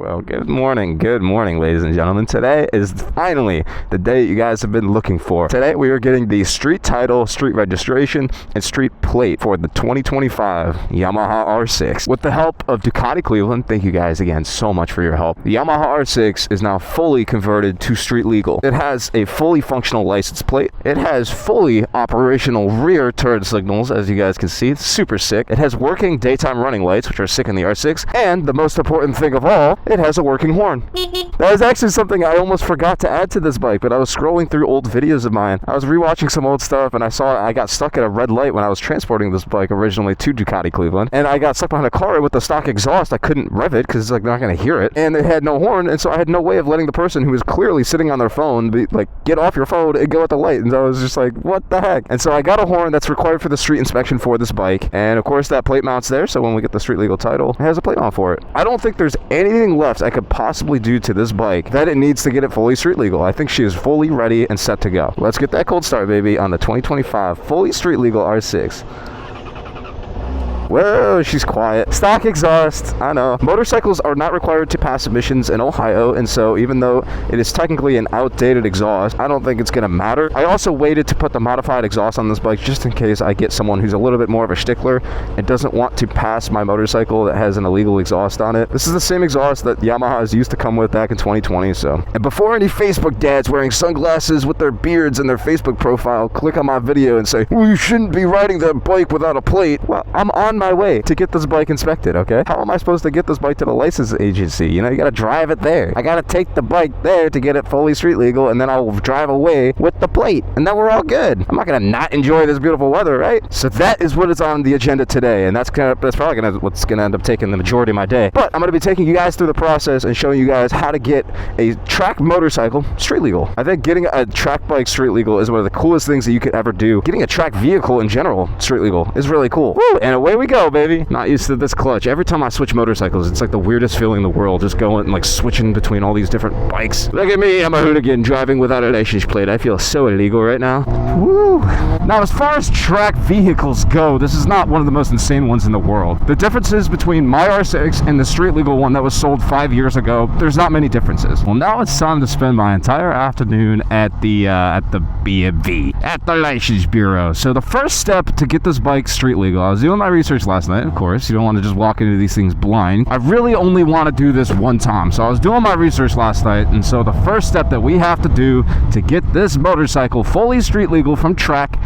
Well, good morning, ladies and gentlemen. Today is finally the day you guys have been looking for. Today we are getting the street title, street registration, and street plate for the 2025 Yamaha R6. With the help of Ducati Cleveland, thank you guys again so much for your help. The Yamaha R6 is now fully converted to street legal. It has a fully functional license plate. It has fully operational rear turn signals, as you guys can see. It's super sick. It has working daytime running lights, which are sick in the R6, and the most important thing of all, it has a working horn. That is actually something I almost forgot to add to this bike, but I was scrolling through old videos of mine. I was rewatching some old stuff, and I got stuck at a red light when I was transporting this bike originally to Ducati Cleveland, and I got stuck behind a car with the stock exhaust. I couldn't rev it because it's like not going to hear it, and it had no horn, and so I had no way of letting the person who was clearly sitting on their phone be like, get off your phone and go at the light. And so I was just like, what the heck? And so I got a horn that's required for the street inspection for this bike, and of course that plate mount's there, so when we get the street legal title, it has a plate mount for it. I don't think there's anything left I could possibly do to this bike that it needs to get it fully street legal. I think she is fully ready and set to go. Let's get that cold start, baby, on the 2025 fully street legal R6. Whoa, she's quiet. Stock exhaust, I know. Motorcycles are not required to pass emissions in Ohio, and so even though it is technically an outdated exhaust, I don't think it's gonna matter. I also waited to put the modified exhaust on this bike just in case I get someone who's a little bit more of a stickler and doesn't want to pass my motorcycle that has an illegal exhaust on it. This is the same exhaust that Yamaha's used to come with back in 2020, so. And before any Facebook dads wearing sunglasses with their beards and their Facebook profile click on my video and say, well, you shouldn't be riding that bike without a plate. Well, I'm on my way to get this bike inspected, okay? How am I supposed to get this bike to the license agency? You know, you gotta drive it there. I gotta take the bike there to get it fully street legal, and then I'll drive away with the plate, and then we're all good. I'm not gonna not enjoy this beautiful weather, right? So that is what is on the agenda today, and that's probably what's gonna end up taking the majority of my day. But I'm gonna be taking you guys through the process and showing you guys how to get a track motorcycle street legal. I think getting a track bike street legal is one of the coolest things that you could ever do. Getting a track vehicle in general street legal is really cool. Woo! And away we go, baby. Not used to this clutch. Every time I switch motorcycles, it's like the weirdest feeling in the world, just going and like switching between all these different bikes. Look at me, I'm a hooligan driving without a license plate. I feel so illegal right now. Woo! Now, as far as track vehicles go, this is not one of the most insane ones in the world. The differences between my R6 and the street legal one that was sold 5 years ago, there's not many differences. Well, now it's time to spend my entire afternoon at the BMV, at the License Bureau. So the first step to get this bike street legal, I was doing my research last night, of course. You don't want to just walk into these things blind. I really only want to do this one time. So I was doing my research last night, and so the first step that we have to do to get this motorcycle fully street legal from track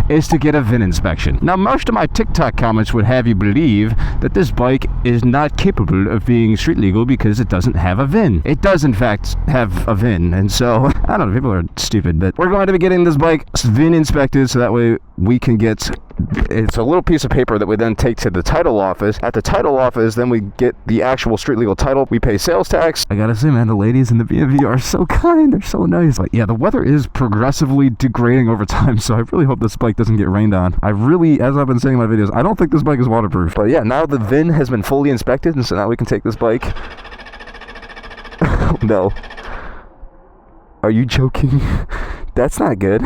is to get a VIN inspection. Now, most of my TikTok comments would have you believe that this bike is not capable of being street legal because it doesn't have a VIN. It does, in fact, have a VIN, and so, I don't know, people are stupid, but we're going to be getting this bike VIN inspected so that way we can get, it's a little piece of paper that we then take to the title office. At the title office, then we get the actual street legal title. We pay sales tax. I gotta say, man, the ladies in the BMV are so kind. They're so nice. But yeah, the weather is progressively degrading over time, so I really hope this bike doesn't get rained on. I really, as I've been saying in my videos, I don't think this bike is waterproof. But yeah, now the VIN has been fully inspected, and so now we can take this bike. Oh, no. Are you joking? That's not good.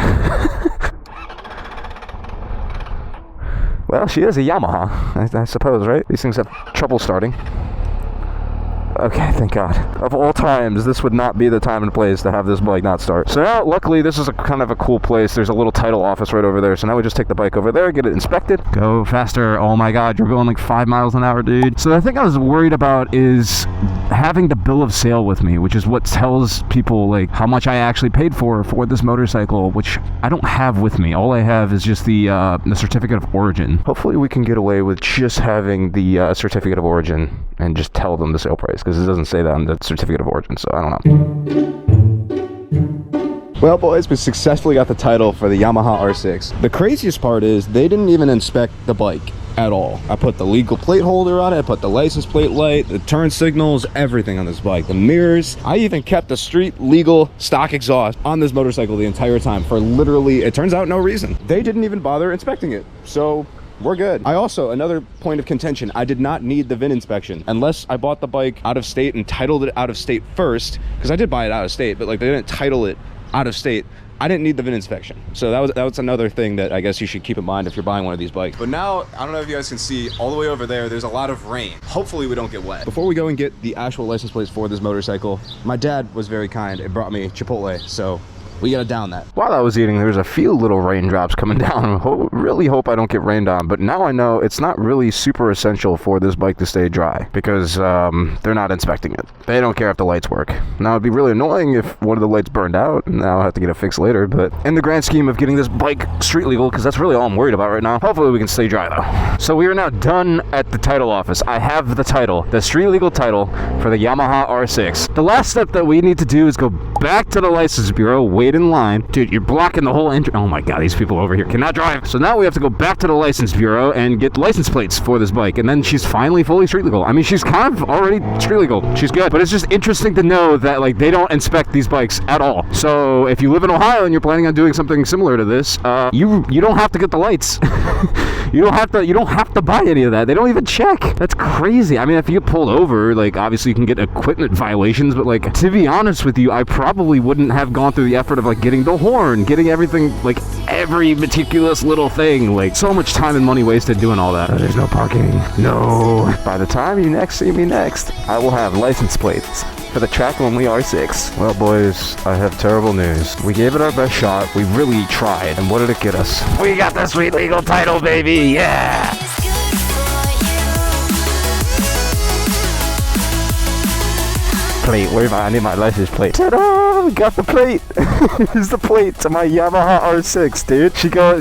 Well, she is a Yamaha, I suppose, right? These things have trouble starting. Okay, thank God. Of all times, this would not be the time and place to have this bike not start. So now, luckily, this is a kind of a cool place. There's a little title office right over there. So now we just take the bike over there, get it inspected. Go faster. Oh my God, you're going like 5 miles an hour, dude. So the thing I was worried about is having the bill of sale with me, which is what tells people like how much I actually paid for this motorcycle, which I don't have with me. All I have is just the certificate of origin. Hopefully we can get away with just having the certificate of origin and just tell them the sale price, because it doesn't say that on the certificate of origin, so I don't know. Well, boys, we successfully got the title for the Yamaha R6. The craziest part is they didn't even inspect the bike at all. I put the legal plate holder on it, I put the license plate light, the turn signals, everything on this bike, the mirrors. I even kept the street legal stock exhaust on this motorcycle the entire time for literally, it turns out, no reason. They didn't even bother inspecting it, so we're good. I also, another point of contention, I did not need the VIN inspection unless I bought the bike out of state and titled it out of state first, because I did buy it out of state, but like they didn't title it out of state. I didn't need the VIN inspection. So that was another thing that I guess you should keep in mind if you're buying one of these bikes. But now, I don't know if you guys can see, all the way over there's a lot of rain. Hopefully we don't get wet. Before we go and get the actual license plates for this motorcycle, my dad was very kind and brought me Chipotle, so we gotta down that. While I was eating, there was a few little raindrops coming down. Really hope I don't get rained on, but now I know it's not really super essential for this bike to stay dry because they're not inspecting it. They don't care if the lights work. Now it'd be really annoying if one of the lights burned out, and now I'll have to get it fixed later, but in the grand scheme of getting this bike street legal, because that's really all I'm worried about right now, hopefully we can stay dry though. So we are now done at the title office. I have the title, the street legal title for the Yamaha R6. The last step that we need to do is go back to the license bureau, wait in line. Dude, you're blocking the whole entry. Oh my god, these people over here cannot drive. So now we have to go back to the license bureau and get license plates for this bike, and then she's finally fully street legal. I mean, she's kind of already street legal. She's good, but it's just interesting to know that like they don't inspect these bikes at all. So if you live in Ohio and you're planning on doing something similar to this, you don't have to get the lights. You don't have to buy any of that. They don't even check. That's crazy. I mean, if you get pulled over, like obviously you can get equipment violations, but like to be honest with you, I probably wouldn't have gone through the effort of like getting the horn, getting everything, like every meticulous little thing. Like so much time and money wasted doing all that. There's no parking. No. By the time you next see me next, I will have license plates for the track only R6. Well, boys, I have terrible news. We gave it our best shot. We really tried. And what did it get us? We got the sweet legal title, baby. Yeah. Plate. Where am I? I need my license plate. Ta-da! We got the plate. Here's the plate to my Yamaha R6, dude.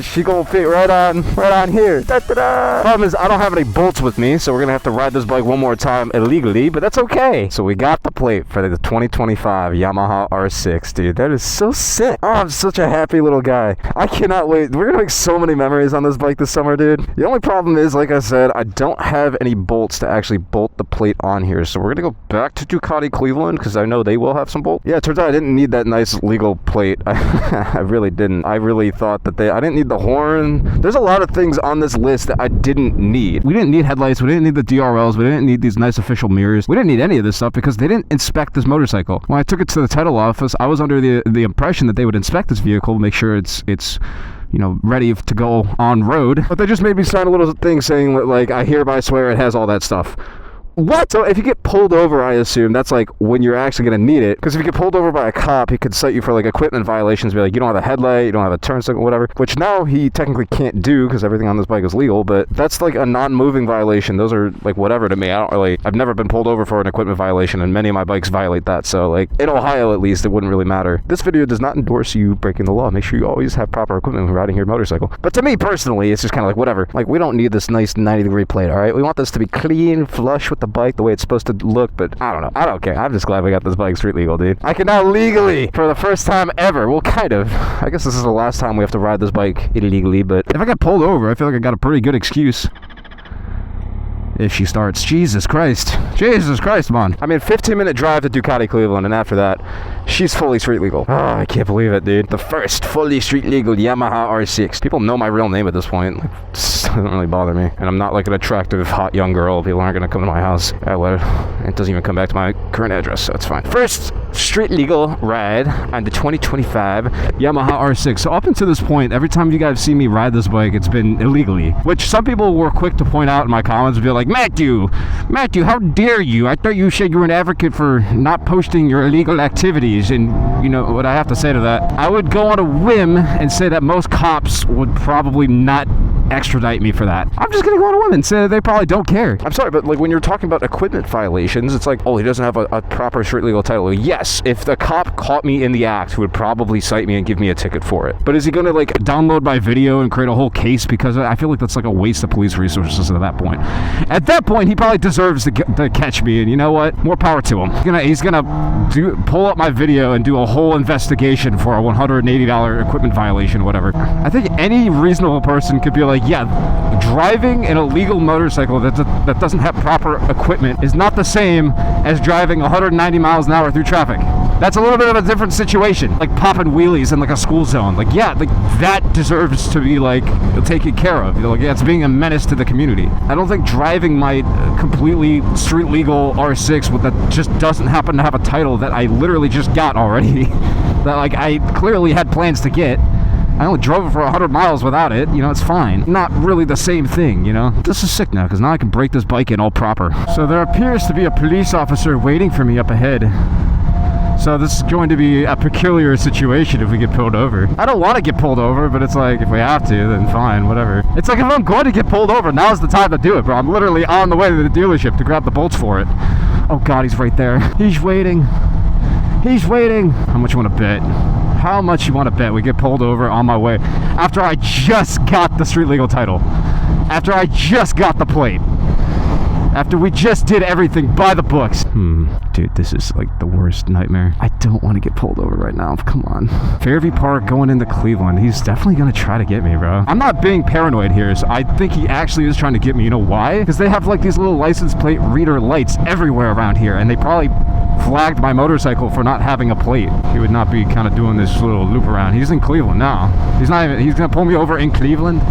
She gonna fit right on here. Da-da-da! Problem is, I don't have any bolts with me, so we're gonna have to ride this bike one more time illegally, but that's okay. So we got the plate for the 2025 Yamaha R6, dude. That is so sick. Oh, I'm such a happy little guy. I cannot wait. We're gonna make so many memories on this bike this summer, dude. The only problem is, like I said, I don't have any bolts to actually bolt the plate on here, so we're gonna go back to Ducati Cleveland because I know they will have some bolts. Yeah, it turns out I didn't need that nice legal plate. I really didn't. I really thought that I didn't need the horn. There's a lot of things on this list that I didn't need. We didn't need headlights. We didn't need the DRLs. We didn't need these nice official mirrors. We didn't need any of this stuff because they didn't inspect this motorcycle. When I took it to the title office, I was under the impression that they would inspect this vehicle, make sure it's you know, ready to go on road. But they just made me sign a little thing saying that, like, I hereby swear it has all that stuff. What? So if you get pulled over, I assume that's like when you're actually going to need it. Because if you get pulled over by a cop, he could cite you for like equipment violations. Be like, you don't have a headlight, you don't have a turn signal, whatever. Which now he technically can't do because everything on this bike is legal. But that's like a non-moving violation. Those are like whatever to me. I've never been pulled over for an equipment violation, and many of my bikes violate that. So like in Ohio, at least, it wouldn't really matter. This video does not endorse you breaking the law. Make sure you always have proper equipment when riding your motorcycle. But to me personally, it's just kind of like whatever. Like we don't need this nice 90-degree plate. All right, we want this to be clean, flush with the bike the way it's supposed to look, but I don't know. I don't care. I'm just glad we got this bike street legal, dude. I can now legally, for the first time ever, well, kind of. I guess this is the last time we have to ride this bike illegally, but if I get pulled over, I feel like I got a pretty good excuse. If she starts. Jesus Christ, man. I mean, 15-minute drive to Ducati Cleveland, and after that, she's fully street legal. Oh, I can't believe it, dude. The first fully street legal Yamaha R6. People know my real name at this point. Like, it doesn't really bother me. And I'm not like an attractive, hot young girl. People aren't gonna come to my house. Well, it doesn't even come back to my current address, so it's fine. First street legal ride on the 2025 Yamaha R6. So up until this point, every time you guys see me ride this bike, it's been illegally. Which some people were quick to point out in my comments and be like, Matthew, how dare you? I thought you said you were an advocate for not posting your illegal activities. And you know what I have to say to that? I would go on a whim and say that most cops would probably not extradite me for that. I'm just gonna go on a whim and say they probably don't care. I'm sorry, but like when you're talking about equipment violations, it's like, oh, he doesn't have a proper street legal title. Yes, if the cop caught me in the act, he would probably cite me and give me a ticket for it. But is he gonna like download my video and create a whole case? Because I feel like that's like a waste of police resources at that point. At that point, he probably deserves to catch me, and you know what? More power to him. He's gonna pull up my video and do a whole investigation for a $180 equipment violation, whatever. I think any reasonable person could be like, yeah, driving an illegal motorcycle that doesn't have proper equipment is not the same as driving 190 miles an hour through traffic. That's a little bit of a different situation. Like popping wheelies in like a school zone. Like, yeah, like that deserves to be like taken care of. You know, like, yeah, it's being a menace to the community. I don't think driving my completely street legal R6 with that just doesn't happen to have a title that I literally just got already. That like I clearly had plans to get. I only drove it for 100 miles without it, you know, it's fine. Not really the same thing, you know. This is sick now, because now I can break this bike in all proper. So there appears to be a police officer waiting for me up ahead. So this is going to be a peculiar situation if we get pulled over. I don't want to get pulled over, but it's like, if we have to, then fine, whatever. It's like, if I'm going to get pulled over, now's the time to do it, bro. I'm literally on the way to the dealership to grab the bolts for it. Oh God, he's right there. He's waiting. He's waiting. How much you want to bet? How much you want to bet we get pulled over on my way after I just got the street legal title, after I just got the plate, after we just did everything by the books? Dude, this is like the worst nightmare. I don't want to get pulled over right now. Come on. Fairview Park going into Cleveland. He's definitely going to try to get me, bro. I'm not being paranoid here, so I think he actually is trying to get me. You know why? Because they have like these little license plate reader lights everywhere around here, and they probably flagged my motorcycle for not having a plate. He would not be kind of doing this little loop around. He's in Cleveland now. He's not even, he's gonna pull me over in Cleveland?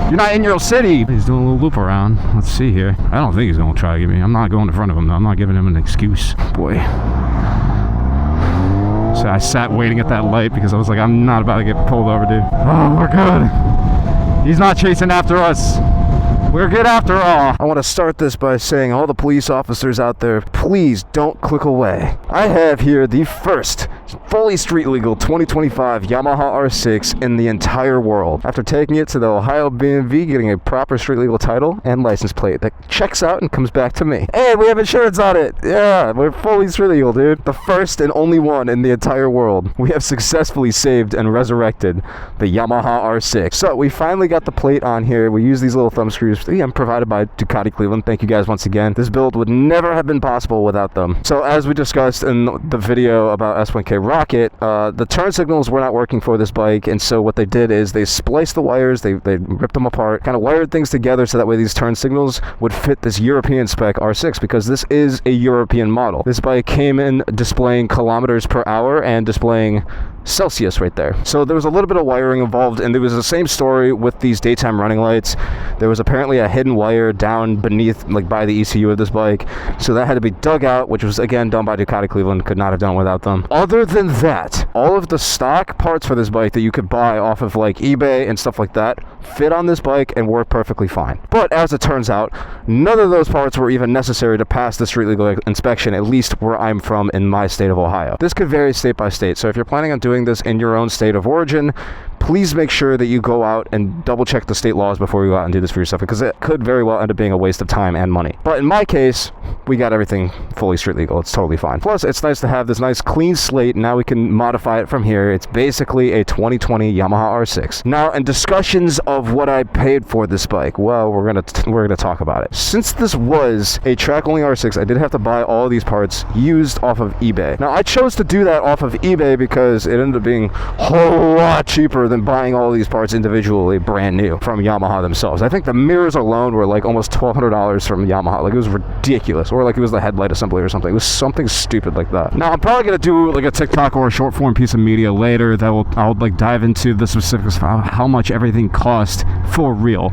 You're not in your city. He's doing a little loop around. Let's see here. I don't think he's gonna try to get me. I'm not going in front of him though. I'm not giving him an excuse. Boy. So I sat waiting at that light because I was like, I'm not about to get pulled over, dude. Oh, we're good. He's not chasing after us. We're good after all. I want to start this by saying, all the police officers out there, please don't click away. I have here the first fully street legal 2025 Yamaha R6 in the entire world. After taking it to the Ohio BMV, getting a proper street legal title and license plate that checks out and comes back to me. Hey, we have insurance on it. Yeah, we're fully street legal, dude. The first and only one in the entire world. We have successfully saved and resurrected the Yamaha R6. So we finally got the plate on here. We use these little thumb screws. I'm provided by Ducati Cleveland. Thank you guys once again. This build would never have been possible without them. So as we discussed in the video about S1K Rocket, the turn signals were not working for this bike, and so what they did is they spliced the wires, they ripped them apart, kind of wired things together so that way these turn signals would fit this European spec R6, because this is a European model. This bike came in displaying kilometers per hour and displaying Celsius right there. So there was a little bit of wiring involved, and there was the same story with these daytime running lights. There was apparently a hidden wire down beneath, like by the ECU of this bike, so that had to be dug out, which was again done by Ducati Cleveland. Could not have done without them. Other than that, all of the stock parts for this bike that you could buy off of like eBay and stuff like that fit on this bike and work perfectly fine. But as it turns out, none of those parts were even necessary to pass the street legal inspection, at least where I'm from in my state of Ohio. This could vary state by state, so if you're planning on doing this in your own state of origin, please make sure that you go out and double check the state laws before you go out and do this for yourself, because it could very well end up being a waste of time and money. But in my case, we got everything fully street legal. It's totally fine. Plus, it's nice to have this nice clean slate. Now we can modify it from here. It's basically a 2020 Yamaha R6. Now, in discussions of what I paid for this bike, well, we're gonna talk about it. Since this was a track-only R6, I did have to buy all of these parts used off of eBay. Now, I chose to do that off of eBay because it ended up being a whole lot cheaper than buying all these parts individually brand new from Yamaha themselves. I think the mirrors alone were like almost $1,200 from Yamaha. Like, it was ridiculous. Or like it was the headlight assembly or something. It was something stupid like that. Now, I'm probably gonna do like a TikTok or a short form piece of media later that I'll like dive into the specifics of how much everything cost for real.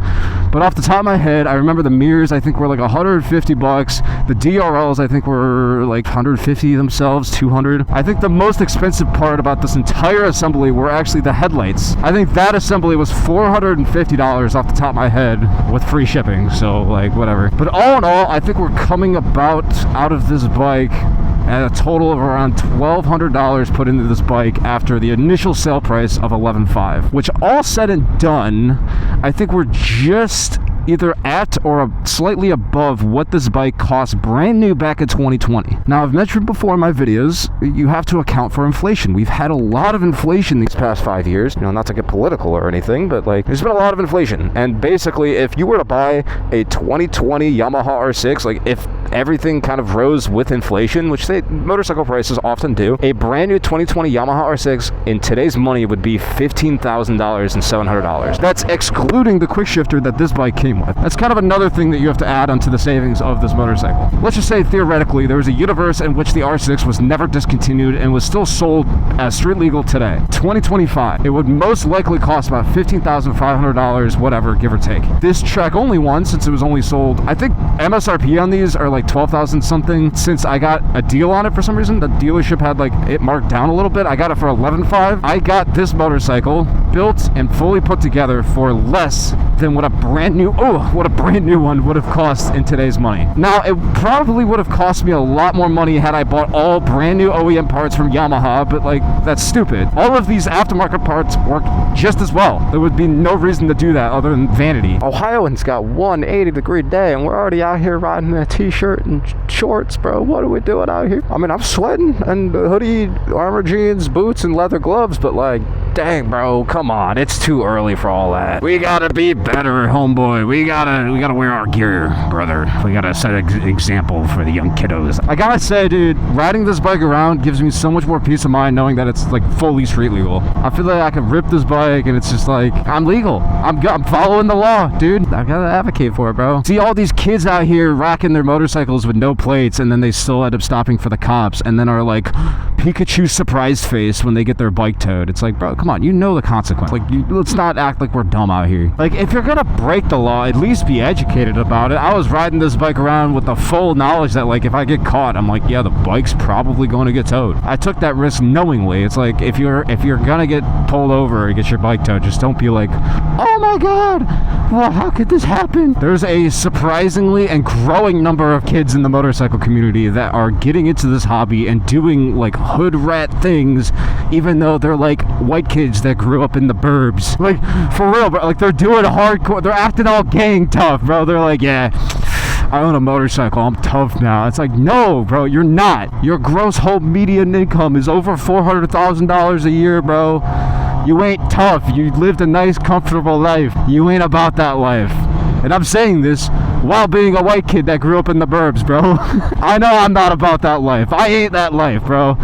But off the top of my head, I remember the mirrors I think were like $150. The DRLs I think were like 150 themselves, 200. I think the most expensive part about this entire assembly were actually the headlights. I think that assembly was $450 off the top of my head with free shipping, so like whatever. But all in all, I think we're coming about out of this bike at a total of around $1,200 put into this bike after the initial sale price of $11,500, which all said and done, I think we're just either at or slightly above what this bike cost brand new back in 2020. Now, I've mentioned before in my videos, you have to account for inflation. We've had a lot of inflation these past 5 years. You know, not to get political or anything, but like, there's been a lot of inflation. And basically, if you were to buy a 2020 Yamaha R6, like if everything kind of rose with inflation, which motorcycle prices often do, a brand new 2020 Yamaha R6 in today's money would be $15,700. That's excluding the quick shifter that this bike came with. That's kind of another thing that you have to add onto the savings of this motorcycle. Let's just say theoretically there was a universe in which the R6 was never discontinued and was still sold as street legal today. 2025. It would most likely cost about $15,500, whatever, give or take. This track only one, since it was only sold, I think MSRP on these are like 12,000 something. Since I got a deal on it for some reason, the dealership had like it marked down a little bit. I got it for 11.5. I got this motorcycle built and fully put together for less than what a brand new one would have cost in today's money. Now, it probably would have cost me a lot more money had I bought all brand new OEM parts from Yamaha, but like, that's stupid. All of these aftermarket parts work just as well. There would be no reason to do that other than vanity. Ohioans got 180-degree day and we're already out here riding in a t-shirt and shorts, bro. What are we doing out here? I mean, I'm sweating and hoodie, armor jeans, boots, and leather gloves, but like, dang, bro, come on. It's too early for all that. We gotta be better, homeboy. We gotta wear our gear, brother. We gotta set an example for the young kiddos. I gotta say, dude, riding this bike around gives me so much more peace of mind knowing that it's like fully street legal. I feel like I can rip this bike and it's just like, I'm legal. I'm following the law, dude. I gotta advocate for it, bro. See all these kids out here rocking their motorcycles with no plates and then they still end up stopping for the cops and then are like Pikachu surprise face when they get their bike towed. It's like, bro, come on, you know the consequence. Like, let's not act like we're dumb out here. Like, if you're gonna break the law, at least be educated about it. I was riding this bike around with the full knowledge that, like, if I get caught, I'm like, yeah, the bike's probably going to get towed. I took that risk knowingly. It's like, if you're gonna get pulled over and get your bike towed, just don't be like, oh my god, well, how could this happen? There's a surprisingly and growing number of kids in the motorcycle community that are getting into this hobby and doing like hood rat things, even though they're like white kids that grew up in the burbs. Like, for real, bro. Like, they're doing hardcore. They're acting all gang tough, bro. They're like, yeah, I own a motorcycle. I'm tough now. It's like, no, bro, you're not. Your gross home median income is over $400,000 a year, bro. You ain't tough. You lived a nice, comfortable life. You ain't about that life. And I'm saying this while being a white kid that grew up in the burbs, bro. I know I'm not about that life. I ain't that life, bro.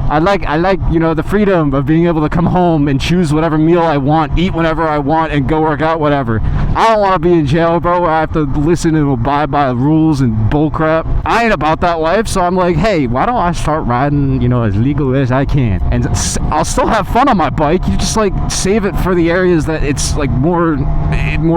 I like, you know, the freedom of being able to come home and choose whatever meal I want, eat whenever I want, and go work out, whatever. I don't want to be in jail, bro, where I have to listen and abide by rules and bullcrap. I ain't about that life, so I'm like, hey, why don't I start riding, you know, as legal as I can? And I'll still have fun on my bike. You just, like, save it for the areas that it's, like, more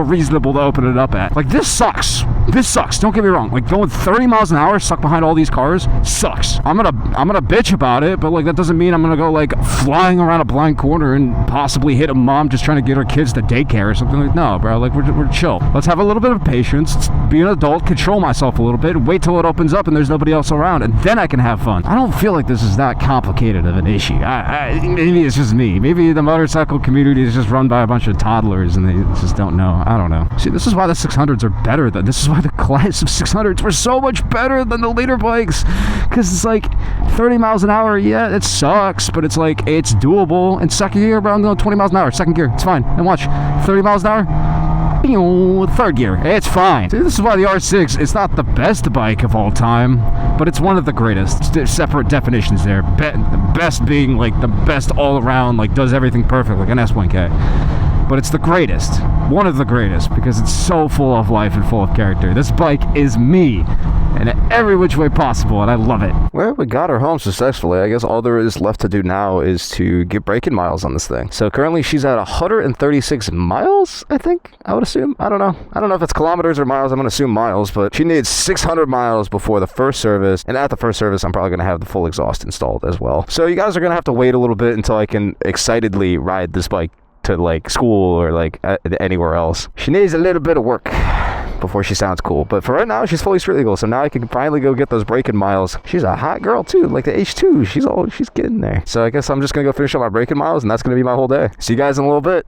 reasonable to open it up at. Like, this sucks. This sucks. Don't get me wrong. Like, going 30 miles an hour stuck behind all these cars sucks. I'm gonna bitch about it, but, like, that doesn't mean I'm gonna go, like, flying around a blind corner and possibly hit a mom just trying to get her kids to daycare or something. Like, no, bro. Like, we're chill. Let's have a little bit of patience, be an adult, control myself a little bit, wait till it opens up and there's nobody else around, and then I can have fun. I don't feel like this is that complicated of an issue. Maybe it's just me. Maybe the motorcycle community is just run by a bunch of toddlers and they just don't know. I don't know. See, this is why the 600s are better than, this is why the class of 600s were so much better than the later bikes, because it's like 30 miles an hour, yeah, it sucks, but it's like, it's doable. In second gear, bro, I'm going 20 miles an hour, second gear, it's fine. And watch, 30 miles an hour, third gear, it's fine. See, this is why the R6 is not the best bike of all time, but it's one of the greatest. There's separate definitions there. The best being like the best all around, like does everything perfect, like an S1K. But it's the greatest, one of the greatest, because it's so full of life and full of character. This bike is me in every which way possible, and I love it. Well, we got her home successfully. I guess all there is left to do now is to get braking miles on this thing. So currently she's at 136 miles, I think, I would assume. I don't know if it's kilometers or miles. I'm going to assume miles, but she needs 600 miles before the first service, and at the first service I'm probably going to have the full exhaust installed as well. So you guys are going to have to wait a little bit until I can excitedly ride this bike to like school or like anywhere else. She needs a little bit of work before she sounds cool, but for right now she's fully street legal, so now I can finally go get those braking miles. She's a hot girl too, like the H2. She's getting there. So I guess I'm just gonna go finish up my braking miles, and that's gonna be my whole day. See you guys in a little bit.